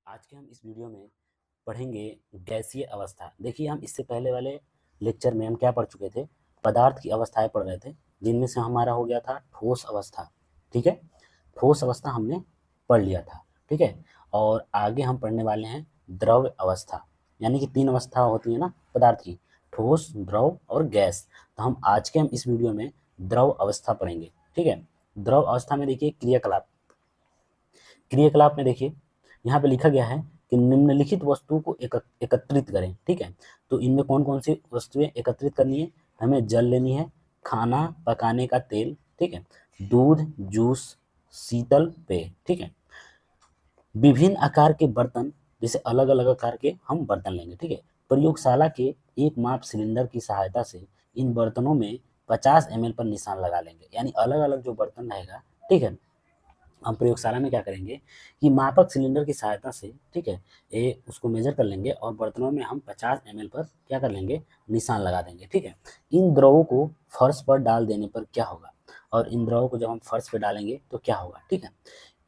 आज के हम इस वीडियो में पढ़ेंगे गैसीय अवस्था। देखिए, हम इससे पहले वाले लेक्चर में हम क्या पढ़ चुके थे? पदार्थ की अवस्थाएं पढ़ रहे थे, जिनमें से हमारा हो गया था ठोस अवस्था। ठीक है, ठोस अवस्था हमने पढ़ लिया था। ठीक है, और आगे हम पढ़ने वाले हैं द्रव अवस्था। यानी कि तीन अवस्था होती है ना पदार्थ की, ठोस, द्रव और गैस। तो हम आज के इस वीडियो में द्रव अवस्था पढ़ेंगे। ठीक है, द्रव अवस्था में देखिए क्रियाकलाप। क्रियाकलाप में देखिए यहाँ पे लिखा गया है कि निम्नलिखित वस्तु को एकत्रित करें। ठीक है, तो इनमें कौन कौन सी वस्तुएं एकत्रित करनी है? हमें जल लेनी है, खाना पकाने का तेल, ठीक है, दूध, जूस, शीतल पेय। ठीक है, विभिन्न आकार के बर्तन, जैसे अलग अलग आकार के हम बर्तन लेंगे। ठीक है, प्रयोगशाला के एक माप सिलेंडर की सहायता से इन बर्तनों में 50 ml पर निशान लगा लेंगे। यानी अलग अलग जो बर्तन रहेगा, ठीक है, हम प्रयोगशाला में क्या करेंगे कि मापक सिलेंडर की सहायता से, ठीक है, ये उसको मेजर कर लेंगे और बर्तनों में हम 50 ml पर क्या कर लेंगे, निशान लगा देंगे। ठीक है, इन द्रवों को फर्श पर डाल देने पर क्या होगा, और इन द्रवों को जब हम फर्श पर डालेंगे तो क्या होगा? ठीक है,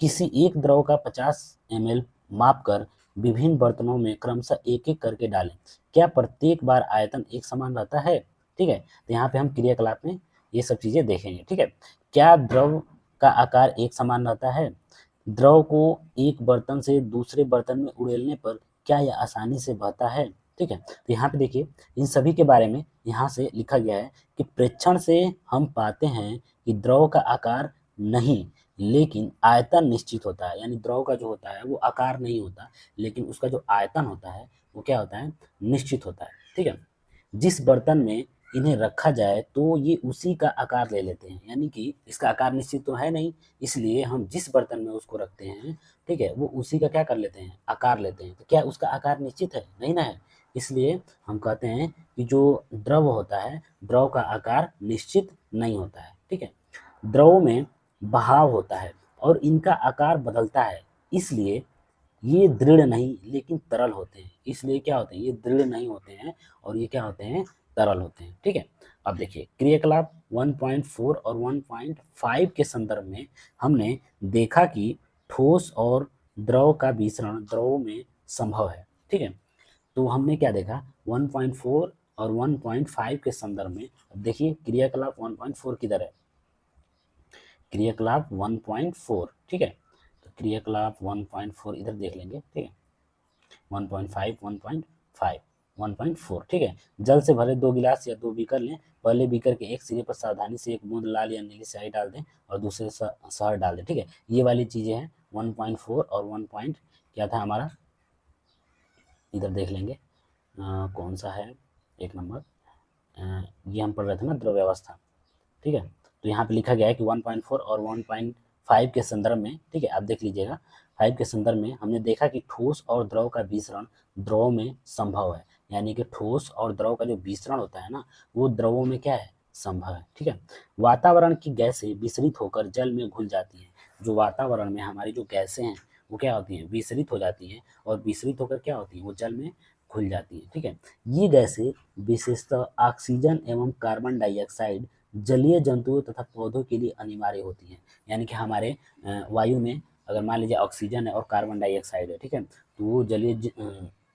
किसी एक द्रव का 50 ml माप कर विभिन्न बर्तनों में क्रमशः एक एक करके डालें। क्या प्रत्येक बार आयतन एक समान रहता है? ठीक है, तो यहाँ पे हम क्रियाकलाप में ये सब चीजें देखेंगे। ठीक है, क्या द्रव का आकार एक समान रहता है? द्रव को एक बर्तन से दूसरे बर्तन में उड़ेलने पर क्या यह आसानी से बहता है? ठीक है, तो यहाँ पे देखिए इन सभी के बारे में यहाँ से लिखा गया है कि प्रेक्षण से हम पाते हैं कि द्रव का आकार नहीं, लेकिन आयतन निश्चित होता है। यानी द्रव का जो होता है वो आकार नहीं होता, लेकिन उसका जो आयतन होता है वो क्या होता है? निश्चित होता है। ठीक है, जिस बर्तन में इन्हें रखा जाए तो ये उसी का आकार ले लेते हैं। यानी कि इसका आकार निश्चित तो है नहीं, इसलिए हम जिस बर्तन में उसको रखते हैं, ठीक है, वो उसी का क्या कर लेते हैं? आकार लेते हैं। तो क्या उसका आकार निश्चित है? नहीं ना है। इसलिए हम कहते हैं कि जो द्रव होता है, द्रव का आकार निश्चित नहीं होता है। ठीक है, द्रव में बहाव होता है और इनका आकार बदलता है, इसलिए ये दृढ़ नहीं लेकिन तरल होते हैं। इसलिए क्या होते हैं? ये दृढ़ नहीं होते हैं और ये क्या होते हैं? तरल होते हैं। ठीक है, अब देखिए क्रियाकलाप 1.4 और 1.5 के संदर्भ में हमने देखा कि ठोस और द्रव का मिश्रण द्रव में संभव है। ठीक है, तो हमने क्या देखा 1.4 और 1.5 के संदर्भ में। अब देखिए क्रियाकलाप 1.4 किधर है? क्रियाकलाप 1.4, ठीक है, तो क्रियाकलाप 1.4 इधर देख लेंगे। ठीक है, 1.5, 1.5, 1.4। ठीक है, जल से भरे 2 गिलास या 2 बीकर लें। पहले बीकर के एक सिरे पर सावधानी से एक बूंद लाल या नीली स्याही डाल दें और दूसरे शहद डाल दें। ठीक है, ये वाली चीजें हैं 1.4 और 1 पॉइंट क्या था हमारा, इधर देख लेंगे कौन सा है एक नंबर। ये हम पढ़ रहे थे ना द्रव्य अवस्था। ठीक है, तो यहाँ पे लिखा गया है कि 1.4 और 1.5 के संदर्भ में, ठीक है, आप देख लीजिएगा 5 के संदर्भ में हमने देखा कि ठोस और द्रव का मिश्रण द्रव में संभव है। यानी कि ठोस और द्रव का जो मिश्रण होता है ना, वो द्रवों में क्या है? संभव है। ठीक है, वातावरण की गैसें विसरित होकर जल में घुल जाती हैं। जो वातावरण में हमारी जो गैसें हैं वो क्या होती हैं? विसरित हो जाती हैं, और विसरित होकर क्या होती हैं? वो जल में घुल जाती है। ठीक है, ये गैसें विशेषतः ऑक्सीजन एवं कार्बन डाइऑक्साइड जलीय जंतुओं तथा पौधों के लिए अनिवार्य होती हैं। यानी कि हमारे वायु में अगर मान लीजिए ऑक्सीजन है और कार्बन डाइऑक्साइड है, ठीक है, तो वो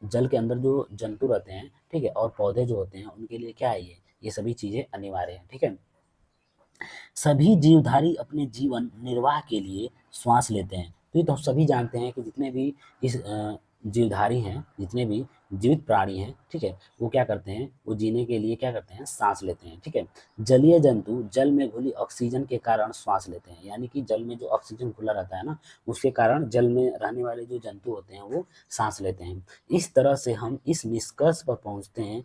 जल के अंदर जो जंतु रहते हैं, ठीक है, और पौधे जो होते हैं उनके लिए क्या है? ये सभी चीजें अनिवार्य हैं। ठीक है, सभी जीवधारी अपने जीवन निर्वाह के लिए श्वास लेते हैं। तो ये तो सभी जानते हैं कि जितने भी इस जीवधारी हैं, जितने भी जीवित प्राणी हैं, ठीक है, वो क्या करते हैं? वो जीने के लिए क्या करते हैं? सांस लेते हैं। ठीक है, जलीय जंतु जल में घुली ऑक्सीजन के कारण श्वास लेते हैं। यानी कि जल में जो ऑक्सीजन घुला रहता है ना, उसके कारण जल में रहने वाले जो जंतु होते हैं वो सांस लेते हैं। इस तरह से हम इस निष्कर्ष पर पहुंचते हैं,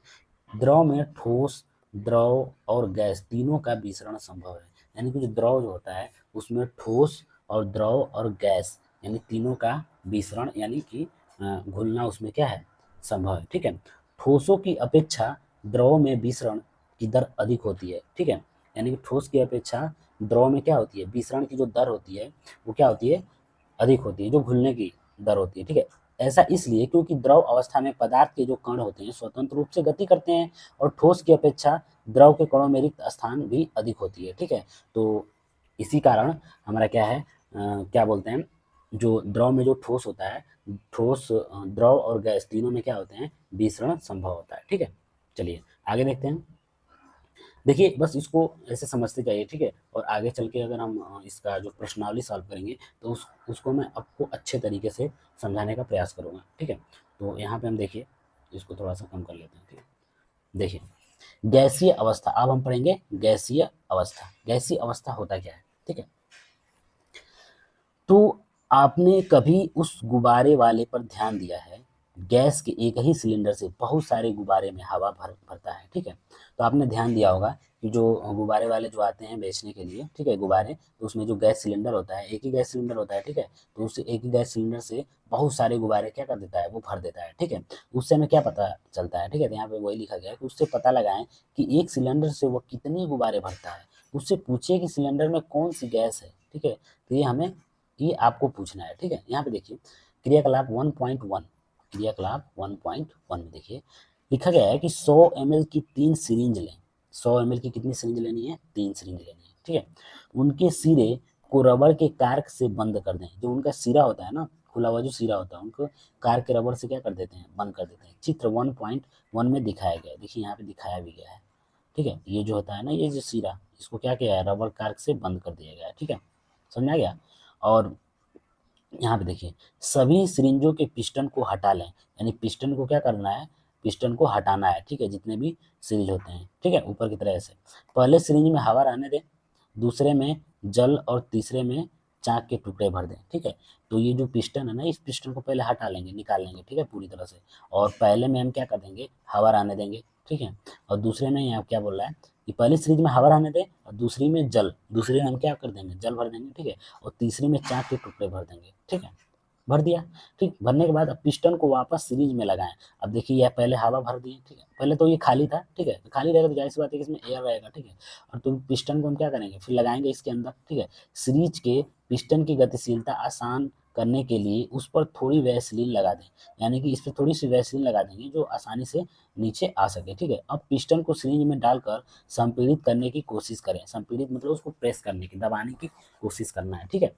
द्रव में ठोस, द्रव और गैस तीनों का मिश्रण संभव है। यानी कि जो द्रव जो होता है उसमें ठोस और द्रव और गैस यानी तीनों का मिश्रण यानी कि घुलना उसमें क्या है? संभव है। ठीक है, ठोसों की अपेक्षा द्रव में मिश्रण की दर अधिक होती है। ठीक है, यानी कि ठोस की अपेक्षा द्रव में क्या होती है? मिश्रण की जो दर होती है वो क्या होती है? अधिक होती है, जो घुलने की दर होती है। ठीक है, ऐसा इसलिए क्योंकि द्रव अवस्था में पदार्थ के जो कण होते हैं स्वतंत्र रूप से गति करते हैं, और ठोस की अपेक्षा द्रव के कणों में रिक्त स्थान भी अधिक होती है। ठीक है, तो इसी कारण हमारा क्या है, क्या बोलते हैं, जो द्रव में जो ठोस होता है, ठोस द्रव और गैस तीनों में क्या होते हैं, विसरण संभव होता है। ठीक है, चलिए आगे देखते हैं। देखिए बस इसको ऐसे समझते जाइए, ठीक है, और आगे चल के अगर हम इसका जो प्रश्नावली सॉल्व करेंगे तो उसको मैं आपको अच्छे तरीके से समझाने का प्रयास करूँगा। ठीक है, तो यहाँ पे हम देखिए इसको थोड़ा सा कम कर लेते हैं। ठीक है, देखिए गैसीय अवस्था, अब हम पढ़ेंगे गैसीय अवस्था। गैसीय अवस्था होता क्या है, ठीक है। तो आपने कभी उस गुब्बारे वाले पर ध्यान दिया है, गैस के एक ही सिलेंडर से बहुत सारे गुब्बारे में हवा भरता है, ठीक है। तो आपने ध्यान दिया होगा कि जो गुब्बारे वाले जो आते हैं बेचने के लिए, ठीक है, गुब्बारे, तो उसमें जो गैस सिलेंडर होता है, एक ही गैस सिलेंडर होता है, ठीक है। तो उससे एक ही गैस सिलेंडर से बहुत सारे गुब्बारे क्या कर देता है, वो भर देता है, ठीक है। उससे हमें क्या पता चलता है, ठीक है, तो यहाँ पे वही लिखा गया है कि उससे पता लगाएं कि एक सिलेंडर से वो कितने गुब्बारे भरता है। उससे पूछिए कि सिलेंडर में कौन सी गैस है, ठीक है। तो ये आपको पूछना है, ठीक है। यहाँ पे देखिए क्रियाकलाप 1.1, क्रियाकलाप 1.1 में देखिए लिखा गया है कि 100 ml की 3 सिरिंज लें। 100 ml की कितनी सिरिंज लेनी है, 3 सिरिंज लेनी है, ठीक है। उनके सिरे को रबड़ के कार्क से बंद कर दें। जो उनका सिरा होता है ना, खुला हुआ जो सिरा होता है, उनको कार्क के रबड़ से क्या कर देते हैं, बंद कर देते हैं। चित्र 1.1 में दिखाया गया है, देखिए यहाँ पे दिखाया भी गया है, ठीक है। ये जो होता है ना, ये जो सिरा, इसको क्या किया है, रबड़ कार्क से बंद कर दिया गया है, ठीक है, समझ में आ गया। और यहाँ पे देखिए सभी सिरिंजों के पिस्टन को हटा लें, यानी पिस्टन को क्या करना है, पिस्टन को हटाना है, ठीक है, जितने भी सिरिंज होते हैं, ठीक है, ऊपर की तरह से। पहले सिरिंज में हवा रहने दें, दूसरे में जल और तीसरे में चाक के टुकड़े भर दें, ठीक है। तो ये जो पिस्टन है ना, इस पिस्टन को पहले हटा लेंगे, निकाल लेंगे, ठीक है, पूरी तरह से। और पहले में हम क्या कर देंगे, हवा रहने देंगे, ठीक है। और दूसरे में यहाँ क्या बोल रहा है कि पहली सिरिंज में हवा रहने दें और दूसरी में जल, दूसरे में हम क्या कर देंगे, जल भर देंगे, ठीक है। और तीसरी में चाक के टुकड़े भर देंगे, ठीक है, भर दिया। ठीक, भरने के बाद अब पिस्टन को वापस सीरीज में लगाएं। अब देखिए यह पहले हवा भर दिए, ठीक है, पहले तो ये खाली था, ठीक है, खाली रहेगा तो जाहिर सी बात है कि इसमें एयर रहेगा, ठीक है। और तो पिस्टन को हम क्या करेंगे, फिर लगाएंगे इसके अंदर, ठीक है। सीरीज के पिस्टन की गतिशीलता आसान करने के लिए उस पर थोड़ी वैसलीन लगा दें, यानी कि इस पर थोड़ी सी वैसलीन लगा देंगे जो आसानी से नीचे आ सके, ठीक है। अब पिस्टन को सीरीज में डालकर संपीड़ित करने की कोशिश करें। संपीड़ित मतलब उसको प्रेस करने की, दबाने की कोशिश करना है, ठीक है।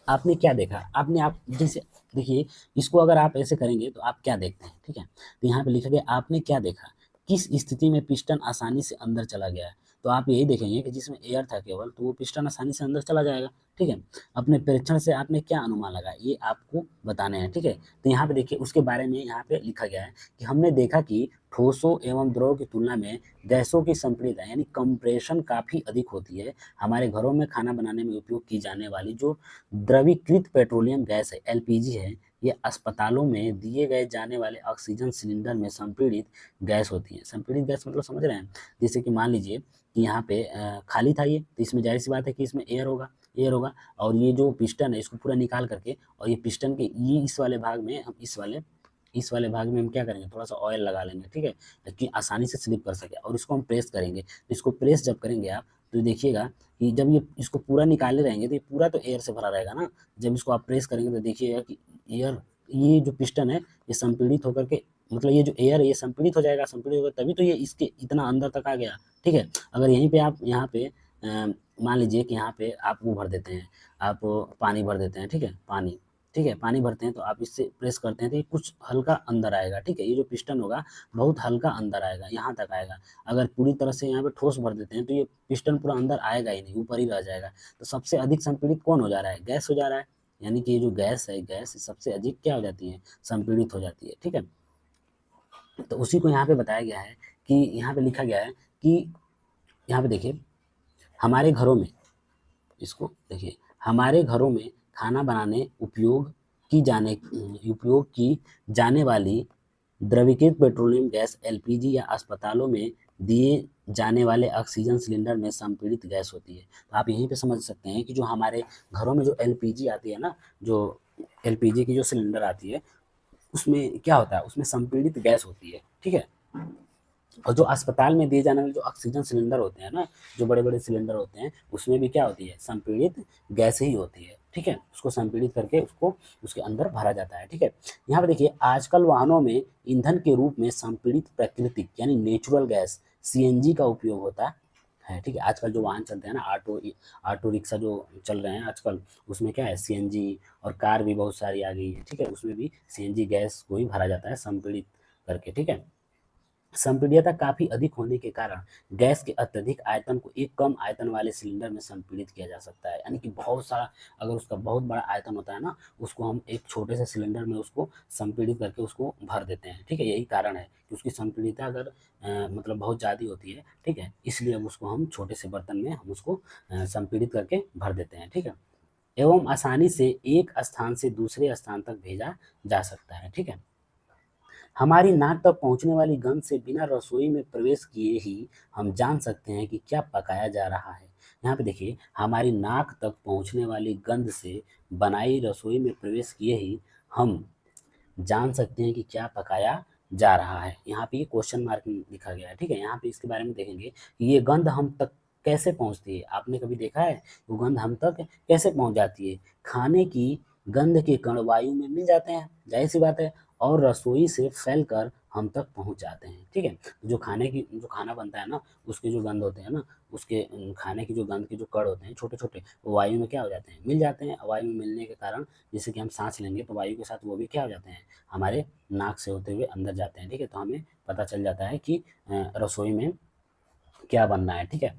आपने क्या देखा, आपने आप जैसे देखिए इसको अगर आप ऐसे करेंगे तो आप क्या देखते हैं, ठीक है। तो यहाँ पे लिखा गया आपने क्या देखा, किस स्थिति में पिस्टन आसानी से अंदर चला गया है। तो आप यही देखेंगे कि जिसमें एयर था केवल, तो वो पिस्टन आसानी से अंदर चला जाएगा, ठीक है। अपने परीक्षण से आपने क्या अनुमान लगाया, ये आपको बताने हैं, ठीक है। तो यहाँ पे देखिए उसके बारे में यहाँ पे लिखा गया है कि हमने देखा कि ठोसों एवं द्रव की तुलना में गैसों की संपीड़ितता यानी कंप्रेशन काफ़ी अधिक होती है। हमारे घरों में खाना बनाने में उपयोग की जाने वाली जो द्रवीकृत पेट्रोलियम गैस है, एलपीजी है, ये अस्पतालों में दिए गए जाने वाले ऑक्सीजन सिलेंडर में संपीड़ित गैस होती है। संपीड़ित गैस मतलब समझ रहे हैं, जैसे कि मान लीजिए कि यहाँ पे खाली था ये, तो इसमें जाहिर सी बात है कि इसमें एयर होगा, एयर होगा। और ये जो पिस्टन है इसको पूरा निकाल करके, और ये पिस्टन के ये इस वाले भाग में हम इस वाले भाग में हम क्या करेंगे, थोड़ा सा ऑयल लगा लेंगे, ठीक है, कि आसानी से स्लिप कर सके। और इसको हम प्रेस करेंगे, तो इसको प्रेस जब करेंगे आप, तो देखिएगा कि जब ये इसको पूरा निकाले रहेंगे तो ये पूरा तो एयर से भरा रहेगा ना। जब इसको आप प्रेस करेंगे तो देखिएगा कि एयर, ये जो पिस्टन है ये संपीड़ित होकर के, मतलब ये जो एयर है ये संपीड़ित हो जाएगा, संपीड़ित होगा तभी तो ये इसके इतना अंदर तक आ गया, ठीक है। अगर यहीं पे आप यहाँ पे मान लीजिए कि यहाँ पे आप वो भर देते हैं, आप पानी भर देते हैं, ठीक है, पानी, ठीक है, पानी भरते हैं तो आप इससे प्रेस करते हैं तो ये कुछ हल्का अंदर आएगा, ठीक है। ये जो पिस्टन होगा बहुत हल्का अंदर आएगा, यहाँ तक आएगा। अगर पूरी तरह से यहाँ पे ठोस भर देते हैं तो ये पिस्टन पूरा अंदर आएगा ही नहीं, ऊपर ही रह जाएगा। तो सबसे अधिक संपीड़ित कौन हो जा रहा है, गैस हो जा रहा है। यानी कि ये जो गैस है, गैस सबसे अधिक क्या हो जाती है, संपीड़ित हो जाती है, ठीक है। तो उसी को यहाँ पे बताया गया है कि यहाँ पे लिखा गया है कि यहाँ पे देखिए हमारे घरों में, इसको देखिए, हमारे घरों में खाना बनाने उपयोग की जाने वाली द्रवीकृत पेट्रोलियम गैस एलपीजी या अस्पतालों में दिए जाने वाले ऑक्सीजन सिलेंडर में संपीड़ित गैस होती है। तो आप यहीं पे समझ सकते हैं कि जो हमारे घरों में जो एलपीजी आती है ना, जो एलपीजी की जो सिलेंडर आती है, उसमें क्या होता है, उसमें संपीड़ित गैस होती है, ठीक है। और जो अस्पताल में दिए जाने वाले जो ऑक्सीजन सिलेंडर होते हैं ना, जो बड़े बड़े सिलेंडर होते हैं, उसमें भी क्या होती है, संपीड़ित गैस ही होती है, ठीक है। उसको संपीड़ित करके उसको उसके अंदर भरा जाता है, ठीक है। यहाँ पे देखिए आजकल वाहनों में ईंधन के रूप में संपीड़ित प्राकृतिक यानी नेचुरल गैस सीएनजी का उपयोग होता है, ठीक है। आजकल जो वाहन चलते हैं ना, ऑटो रिक्शा जो चल रहे हैं आजकल, उसमें क्या है, सीएनजी और कार भी बहुत सारी आ गई है, ठीक है। उसमें भी सीएनजी गैस को ही भरा जाता है संपीड़ित करके, ठीक है। संपीड्यता काफी अधिक होने के कारण गैस के अत्यधिक आयतन को एक कम आयतन वाले सिलेंडर में संपीड़ित किया जा सकता है। यानी कि बहुत सारा, अगर उसका बहुत बड़ा आयतन होता है ना, उसको हम एक छोटे से सिलेंडर में उसको संपीड़ित करके उसको भर देते हैं, ठीक है। यही कारण है कि उसकी संपीड़ितता अगर मतलब बहुत ज़्यादा होती है, ठीक है, इसलिए अब उसको हम छोटे से बर्तन में हम उसको संपीड़ित करके भर देते हैं, ठीक है। एवं आसानी से एक स्थान से दूसरे स्थान तक भेजा जा सकता है, ठीक है। हमारी नाक तक पहुंचने वाली गंध से बिना रसोई में प्रवेश किए ही हम जान सकते हैं कि क्या पकाया जा रहा है। यहाँ पे देखिए, हमारी नाक तक पहुंचने वाली गंध से बनाई रसोई में प्रवेश किए ही हम जान सकते हैं कि क्या पकाया जा रहा है। यहाँ पे ये क्वेश्चन मार्क लिखा गया है, ठीक है। यहाँ पे इसके बारे में देखेंगे कि ये गंध हम तक कैसे पहुँचती है। आपने कभी देखा है वो गंध हम तक कैसे पहुँच जाती है? खाने की गंध के कण वायु में मिल जाते हैं, जाहिर सी बात है, और रसोई से फैलकर हम तक पहुँच जाते हैं, ठीक है। जो खाना बनता है ना, उसके जो गंध होते हैं ना, उसके खाने की जो गंध के जो कण होते हैं छोटे छोटे, वो वायु में क्या हो जाते हैं, मिल जाते हैं। वायु में मिलने के कारण जैसे कि हम सांस लेंगे तो वायु के साथ वो भी क्या हो जाते हैं, हमारे नाक से होते हुए अंदर जाते हैं, ठीक है। तो हमें पता चल जाता है कि रसोई में क्या बनना है, ठीक है।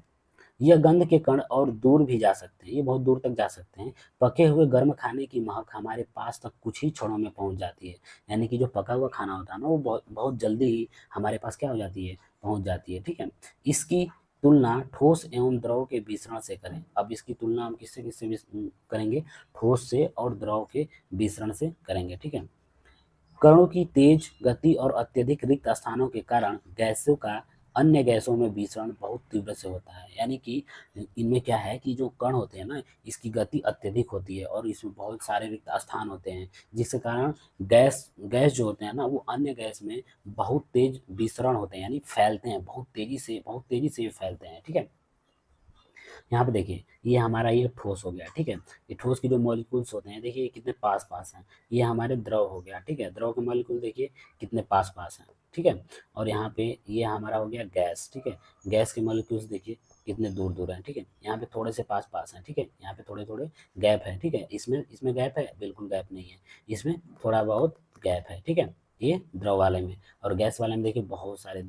यह गंध के कण और दूर भी जा सकते हैं, ये बहुत दूर तक जा सकते हैं। पके हुए गर्म खाने की महक हमारे पास तक कुछ ही क्षणों में पहुंच जाती है। यानी कि जो पका हुआ खाना होता है ना, वो बहुत बहुत जल्दी ही हमारे पास क्या हो जाती है, पहुंच जाती है, ठीक है। इसकी तुलना ठोस एवं द्रव के मिश्रण से करें। अब इसकी तुलना हम किससे किससे करेंगे, ठोस से और द्रव के मिश्रण से करेंगे, ठीक है। कणों की तेज गति और अत्यधिक रिक्त स्थानों के कारण गैसों का अन्य गैसों में विसरण बहुत तीव्र से होता है। यानी कि इनमें क्या है कि जो कण होते हैं ना, इसकी गति अत्यधिक होती है और इसमें बहुत सारे रिक्त स्थान होते हैं, जिसके कारण गैस गैस जो होते हैं ना, वो अन्य गैस में बहुत तेज विसरण होते हैं, यानी फैलते हैं बहुत तेजी से फैलते हैं, ठीक है। यहाँ पे देखिए, ये हमारा ये ठोस हो गया, ठीक है। ये ठोस के जो मॉलिक्यूल्स होते हैं, देखिए ये कितने पास पास हैं। ये हमारे द्रव हो गया, ठीक है। द्रव के मॉलिक्यूल देखिए कितने पास पास हैं, ठीक है। और यहाँ पे ये हमारा हो गया गैस, ठीक है। गैस के मॉलिक्यूल्स देखिए कितने दूर दूर हैं, ठीक है। यहाँ पे थोड़े से पास पास हैं, ठीक है। यहाँ पे थोड़े थोड़े गैप है, ठीक है। इसमें इसमें गैप है, बिल्कुल गैप नहीं है। इसमें थोड़ा बहुत गैप है, ठीक है। ये द्रव वाले में, और गैस वाले में देखिए बहुत सारे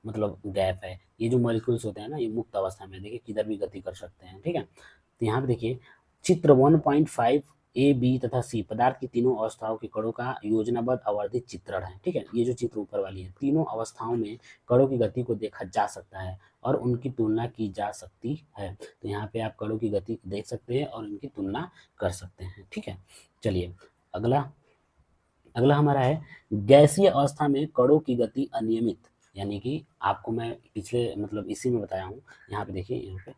मतलब गैप है। ये जो मॉलिक्यूल्स होते हैं ना, ये मुक्त अवस्था में देखिए किधर भी गति कर सकते हैं, ठीक है। तो यहाँ पे देखिए चित्र 1.5 ए बी तथा सी पदार्थ की तीनों अवस्थाओं के कणों का योजनाबद्ध आवर्धित चित्रण है, ठीक है। ये जो चित्र ऊपर वाली है, तीनों अवस्थाओं में कणों की गति को देखा जा सकता है और उनकी तुलना की जा सकती है। तो यहाँ पे आप कणों की गति देख सकते हैं और इनकी तुलना कर सकते हैं, ठीक है। चलिए अगला अगला हमारा है गैसीय अवस्था में कणों की गति अनियमित। यानी कि आपको मैं पिछले मतलब इसी में बताया हूँ। यहाँ पे देखिए, यहाँ पे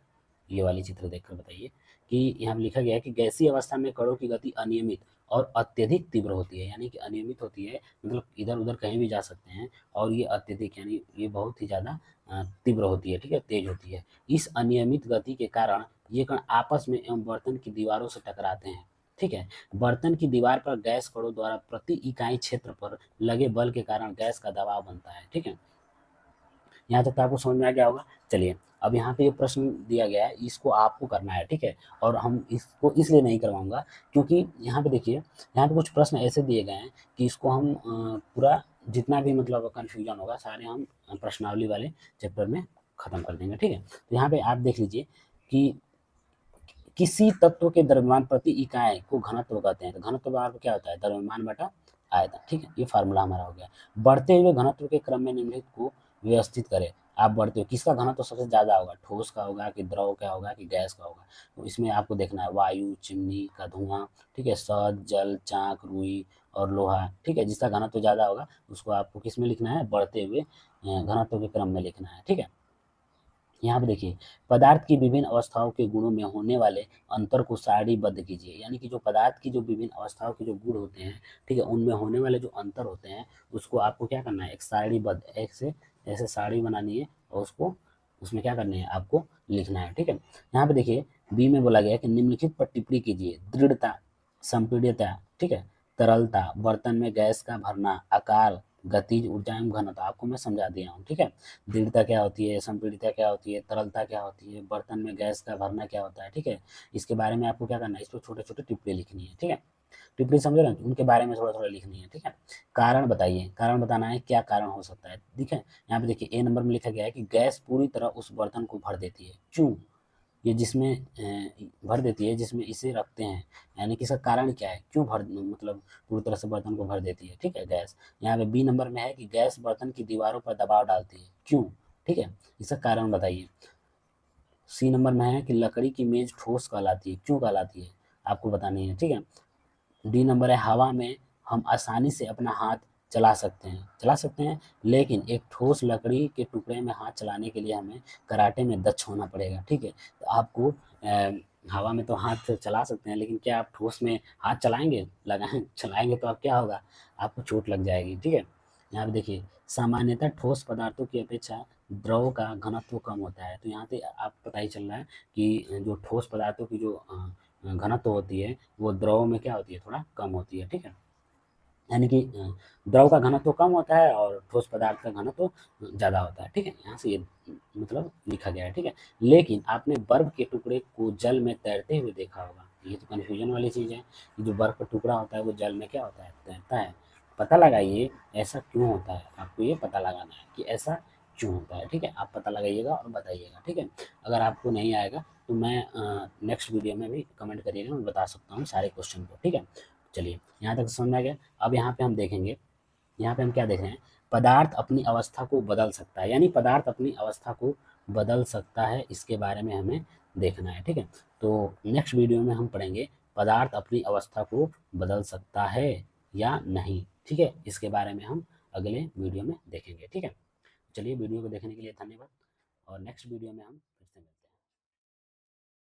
ये वाली चित्र देखकर बताइए कि यहाँ पे लिखा गया है कि गैसीय अवस्था में कणों की गति अनियमित और अत्यधिक तीव्र होती है। यानी कि अनियमित होती है मतलब इधर उधर कहीं भी जा सकते हैं, और ये अत्यधिक यानी ये बहुत ही ज़्यादा तीव्र होती है, ठीक है, तेज होती है। इस अनियमित गति के कारण ये कण आपस में एवं बर्तन की दीवारों से टकराते हैं, ठीक है। बर्तन की दीवार पर गैस कणों द्वारा प्रति इकाई क्षेत्र पर लगे बल के कारण गैस का दबाव बनता है, ठीक है। यहाँ तक तो आपको समझ में आ गया होगा। चलिए अब यहाँ पे ये प्रश्न दिया गया है, इसको आपको करना है, ठीक है। और हम इसको इसलिए नहीं करवाऊंगा क्योंकि यहाँ पे देखिए, यहाँ पे कुछ प्रश्न ऐसे दिए गए हैं कि इसको हम पूरा जितना भी मतलब कन्फ्यूजन होगा सारे हम प्रश्नावली वाले चैप्टर में खत्म कर देंगे, ठीक है। तो यहाँ पे आप देख लीजिए कि किसी तत्व के द्रव्यमान प्रति इकाई को घनत्व कहते हैं। तो घनत्व बराबर क्या होता है, द्रव्यमान बटा आयतन, ठीक है। ये फार्मूला हमारा हो गया। बढ़ते हुए घनत्व के क्रम में निम्नलिखित को व्यवस्थित करें। आप बढ़ते हो, किसका घनत्व सबसे ज्यादा होगा, ठोस का होगा कि द्रव का होगा कि गैस का होगा। तो इसमें आपको देखना है वायु, चिमनी का धुआं, ठीक है, शहद, जल, चाक, रुई और लोहा, ठीक है। जिसका घनत्व ज्यादा होगा उसको आपको किस में लिखना है, बढ़ते हुए घनत्व के क्रम में लिखना है, ठीक है। यहाँ पे देखिए पदार्थ की विभिन्न अवस्थाओं के गुणों में होने वाले अंतर को सारणीबद्ध कीजिए। यानी कि जो पदार्थ की जो विभिन्न अवस्थाओं के जो गुण होते हैं, ठीक है, उनमें होने वाले जो अंतर होते हैं उसको आपको क्या करना है, एक सारणीबद्ध, एक से ऐसे सारणी बनानी है और उसको उसमें क्या करना है, आपको लिखना है, ठीक है। यहाँ पे देखिए बी में बोला गया है कि निम्नलिखित पर टिप्पणी कीजिए। दृढ़ता, संपीड्यता, ठीक है, तरलता, बर्तन में गैस का भरना, आकार, गतिज ऊर्जा एवं घनत्व आपको मैं समझा दिया हूँ, ठीक है। दृढ़ता क्या होती है, संपीड़ितता क्या होती है, तरलता क्या होती है, बर्तन में गैस का भरना क्या होता है, ठीक है। इसके बारे में आपको क्या करना है, इस पर छोटे छोटे टिप्पणी लिखनी है, ठीक है। टिप्पणी समझ रहे हैं, उनके बारे में थोड़ा थोड़ा लिखनी है, ठीक है। कारण बताइए, कारण बताना है, क्या कारण हो सकता है, ठीक है। यहाँ पे देखिए ए नंबर में लिखा गया है कि गैस पूरी तरह उस बर्तन को भर देती है, क्यों। ये जिसमें भर देती है, जिसमें इसे रखते हैं, यानी कि इसका कारण क्या है, क्यों भर, मतलब पूरी तरह से बर्तन को भर देती है, ठीक है, गैस। यहाँ पे बी नंबर में है कि गैस बर्तन की दीवारों पर दबाव डालती है, क्यों, ठीक है, इसका कारण बताइए। सी नंबर में है कि लकड़ी की मेज ठोस कहलाती है, क्यों कहलाती है, आपको बतानी है, ठीक है। डी नंबर है हवा में हम आसानी से अपना हाथ चला सकते हैं, लेकिन एक ठोस लकड़ी के टुकड़े में हाथ चलाने के लिए हमें कराटे में दक्ष होना पड़ेगा, ठीक है। तो आपको हवा में तो हाथ चला सकते हैं, लेकिन क्या आप ठोस में हाथ चलाएंगे, लगाएं चलाएंगे तो आप क्या होगा, आपको चोट लग जाएगी, ठीक है। यहाँ पे देखिए, सामान्यतः ठोस पदार्थों की अपेक्षा द्रव का घनत्व कम होता है, तो यहाँ पे आप पता ही चल रहा है कि जो ठोस पदार्थों की जो घनत्व होती है वो द्रव में क्या होती है, थोड़ा कम होती है, ठीक है। यानी कि द्रव का घनत्व कम होता है और ठोस पदार्थ का घनत्व ज़्यादा होता है, ठीक है। यहाँ से ये मतलब लिखा गया है, ठीक है। लेकिन आपने बर्फ के टुकड़े को जल में तैरते हुए देखा होगा, ये तो कन्फ्यूजन वाली चीज़ है कि जो बर्फ का टुकड़ा होता है वो जल में क्या होता है, तैरता है। पता लगाइए ऐसा क्यों होता है, आपको ये पता लगाना है कि ऐसा क्यों होता है, ठीक है। आप पता लगाइएगा और बताइएगा, ठीक है। अगर आपको नहीं आएगा तो मैं नेक्स्ट वीडियो में भी कमेंट करिएगा, मैं बता सकता हूँ सारे क्वेश्चन को, ठीक है। चलिए, यहाँ तक समझ में आ गया। अब यहाँ पे हम देखेंगे, यहाँ पे हम क्या देख रहे हैं, पदार्थ अपनी अवस्था को बदल सकता है, यानी पदार्थ अपनी अवस्था को बदल सकता है, इसके बारे में हमें देखना है, ठीक है। तो नेक्स्ट वीडियो में हम पढ़ेंगे पदार्थ अपनी अवस्था को बदल सकता है या नहीं, ठीक है। इसके बारे में हम अगले वीडियो में देखेंगे, ठीक है। चलिए, वीडियो को देखने के लिए धन्यवाद, और नेक्स्ट वीडियो में हम